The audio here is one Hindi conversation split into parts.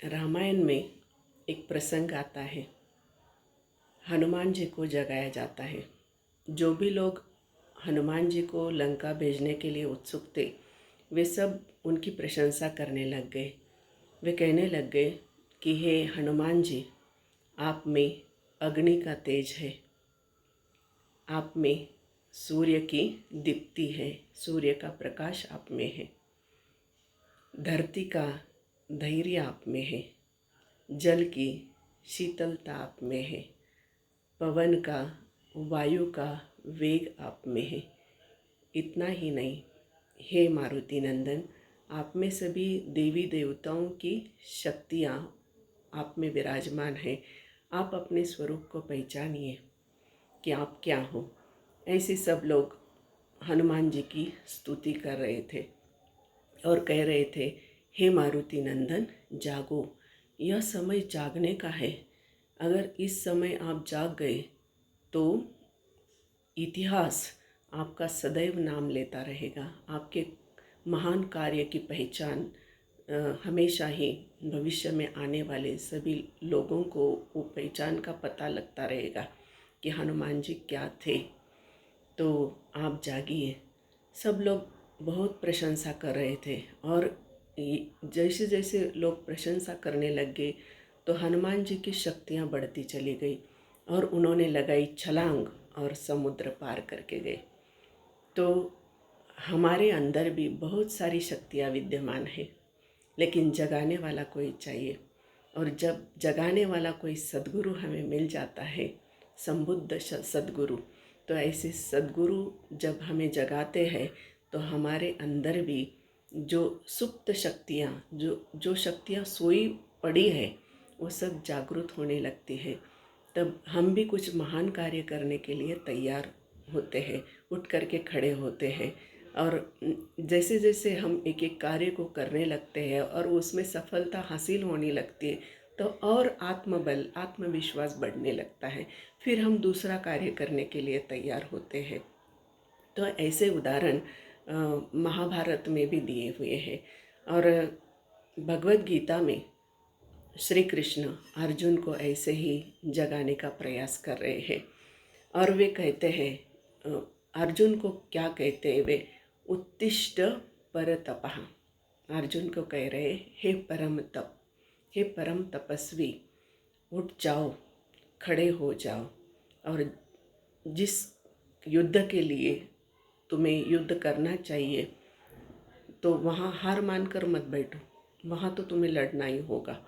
रामायण में एक प्रसंग आता है। हनुमान जी को जगाया जाता है। जो भी लोग हनुमान जी को लंका भेजने के लिए उत्सुक थे, वे सब उनकी प्रशंसा करने लग गए। वे कहने लग गए कि हे हनुमान जी, आप में अग्नि का तेज है, आप में सूर्य की दीप्ति है, सूर्य का प्रकाश आप में है, धरती का धैर्य आप में है, जल की शीतलता आप में है, पवन का, वायु का वेग आप में है। इतना ही नहीं, हे मारुति नंदन, आप में सभी देवी देवताओं की शक्तियाँ आप में विराजमान है। आप अपने स्वरूप को पहचानिए कि आप क्या हो। ऐसे सब लोग हनुमान जी की स्तुति कर रहे थे और कह रहे थे, हे मारुति नंदन, जागो, यह समय जागने का है। अगर इस समय आप जाग गए तो इतिहास आपका सदैव नाम लेता रहेगा। आपके महान कार्य की पहचान हमेशा ही भविष्य में आने वाले सभी लोगों को वो पहचान का पता लगता रहेगा कि हनुमान जी क्या थे। तो आप जागिए। सब लोग बहुत प्रशंसा कर रहे थे और जैसे जैसे लोग प्रशंसा करने लग गए तो हनुमान जी की शक्तियाँ बढ़ती चली गई और उन्होंने लगाई छलांग और समुद्र पार करके गए। तो हमारे अंदर भी बहुत सारी शक्तियाँ विद्यमान है, लेकिन जगाने वाला कोई चाहिए। और जब जगाने वाला कोई सद्गुरु हमें मिल जाता है, संबुद्ध सद्गुरु, तो ऐसे सद्गुरु जब हमें जगाते हैं तो हमारे अंदर भी जो सुप्त शक्तियाँ, जो शक्तियाँ सोई पड़ी है, वो सब जागृत होने लगती है। तब हम भी कुछ महान कार्य करने के लिए तैयार होते हैं, उठ करके खड़े होते हैं। और जैसे जैसे हम एक एक कार्य को करने लगते हैं और उसमें सफलता हासिल होने लगती है, तो और आत्मबल, आत्मविश्वास बढ़ने लगता है। फिर हम दूसरा कार्य करने के लिए तैयार होते हैं। तो ऐसे उदाहरण महाभारत में भी दिए हुए हैं। और भगवत गीता में श्री कृष्ण अर्जुन को ऐसे ही जगाने का प्रयास कर रहे हैं। और वे कहते हैं, अर्जुन को क्या कहते हैं वे, उत्तिष्ठ परतपः। अर्जुन को कह रहे, हे परम तप, हे परम तपस्वी, उठ जाओ, खड़े हो जाओ। और जिस युद्ध के लिए तुम्हें युद्ध करना चाहिए, तो वहाँ हार मानकर मत बैठो, वहाँ तो तुम्हें लड़ना ही होगा।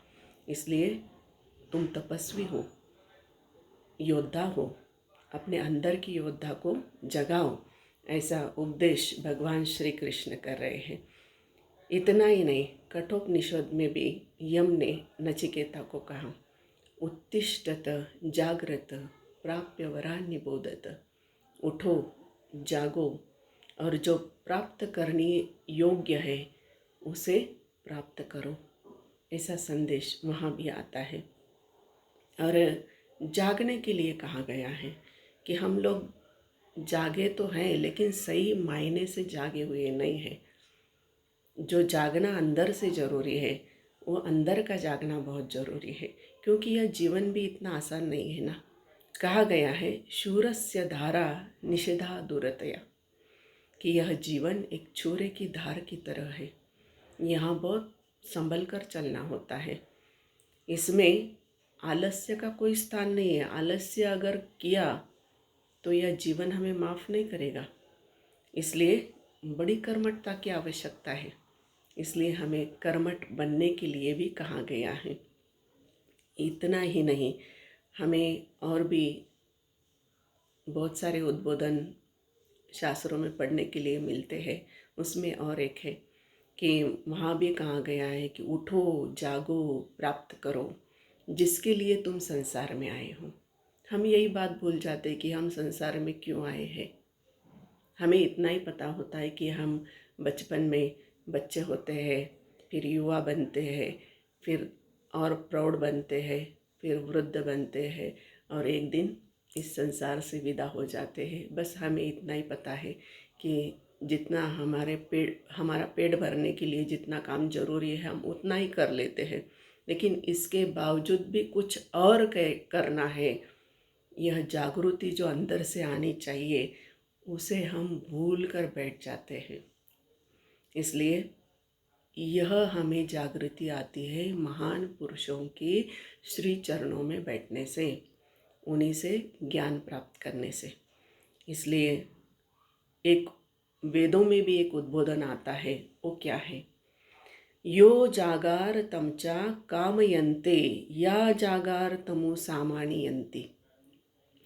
इसलिए तुम तपस्वी हो, योद्धा हो, अपने अंदर की योद्धा को जगाओ। ऐसा उपदेश भगवान श्री कृष्ण कर रहे हैं। इतना ही नहीं, कठोपनिषद में भी यम ने नचिकेता को कहा, उत्तिष्ठत जागृत प्राप्य वरान्य बोधत। उठो, जागो, और जो प्राप्त करने योग्य है उसे प्राप्त करो। ऐसा संदेश वहाँ भी आता है। और जागने के लिए कहा गया है कि हम लोग जागे तो हैं, लेकिन सही मायने से जागे हुए नहीं हैं। जो जागना अंदर से ज़रूरी है, वो अंदर का जागना बहुत ज़रूरी है, क्योंकि यह जीवन भी इतना आसान नहीं है ना। कहा गया है, शूरस्य धारा निषेधा दूरतया, कि यह जीवन एक छुरे की धार की तरह है। यहाँ बहुत संभल कर चलना होता है। इसमें आलस्य का कोई स्थान नहीं है। आलस्य अगर किया तो यह जीवन हमें माफ़ नहीं करेगा। इसलिए बड़ी कर्मठता की आवश्यकता है। इसलिए हमें कर्मठ बनने के लिए भी कहा गया है। इतना ही नहीं, हमें और भी बहुत सारे उद्बोधन शास्त्रों में पढ़ने के लिए मिलते हैं। उसमें और एक है कि वहाँ भी कहा गया है कि उठो, जागो, प्राप्त करो, जिसके लिए तुम संसार में आए हो। हम यही बात भूल जाते हैं कि हम संसार में क्यों आए हैं। हमें इतना ही पता होता है कि हम बचपन में बच्चे होते हैं, फिर युवा बनते हैं, फिर और प्रौढ़ बनते हैं, फिर वृद्ध बनते हैं, और एक दिन इस संसार से विदा हो जाते हैं। बस हमें इतना ही पता है कि जितना हमारा पेट भरने के लिए जितना काम जरूरी है, हम उतना ही कर लेते हैं। लेकिन इसके बावजूद भी कुछ और करना है। यह जागृति जो अंदर से आनी चाहिए उसे हम भूल कर बैठ जाते हैं। इसलिए यह हमें जागृति आती है महान पुरुषों के श्री चरणों में बैठने से, उन्हीं से ज्ञान प्राप्त करने से। इसलिए एक वेदों में भी एक उद्बोधन आता है, वो क्या है? यो जागार तमचा कामयन्ते या जागार तमु सामान्यन्ति।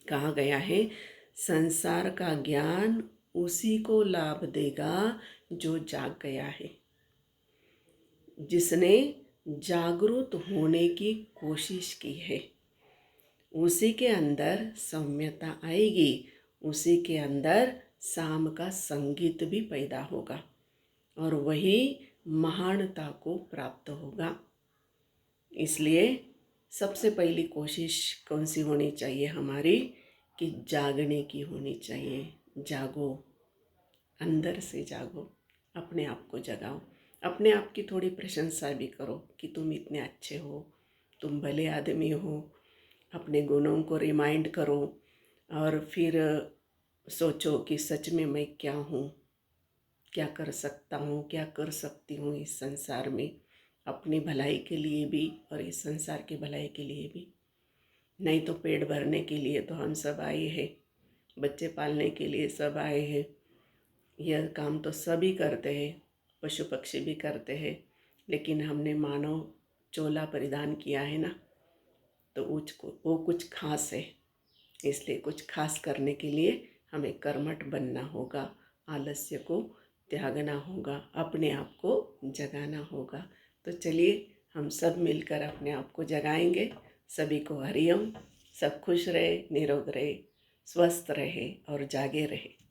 कहा गया है संसार का ज्ञान उसी को लाभ देगा जो जाग गया है। जिसने जागरूक होने की कोशिश की है उसी के अंदर सौम्यता आएगी, उसी के अंदर साम का संगीत भी पैदा होगा और वही महानता को प्राप्त होगा। इसलिए सबसे पहली कोशिश कौन सी होनी चाहिए हमारी? कि जागने की होनी चाहिए। जागो, अंदर से जागो, अपने आप को जगाओ, अपने आप की थोड़ी प्रशंसा भी करो कि तुम इतने अच्छे हो, तुम भले आदमी हो। अपने गुणों को रिमाइंड करो और फिर सोचो कि सच में मैं क्या हूँ, क्या कर सकता हूँ, क्या कर सकती हूँ इस संसार में, अपनी भलाई के लिए भी और इस संसार की भलाई के लिए भी। नहीं तो पेट भरने के लिए तो हम सब आए हैं, बच्चे पालने के लिए सब आए हैं। यह काम तो सभी करते हैं, पशु पक्षी भी करते हैं, लेकिन हमने मानव चोला परिधान किया है ना, तो वो कुछ खास है। इसलिए कुछ खास करने के लिए हमें कर्मठ बनना होगा, आलस्य को त्यागना होगा, अपने आप को जगाना होगा। तो चलिए हम सब मिलकर अपने आप को जगाएंगे। सभी को हरिओम। सब खुश रहे, निरोग रहे, स्वस्थ रहे और जागे रहे।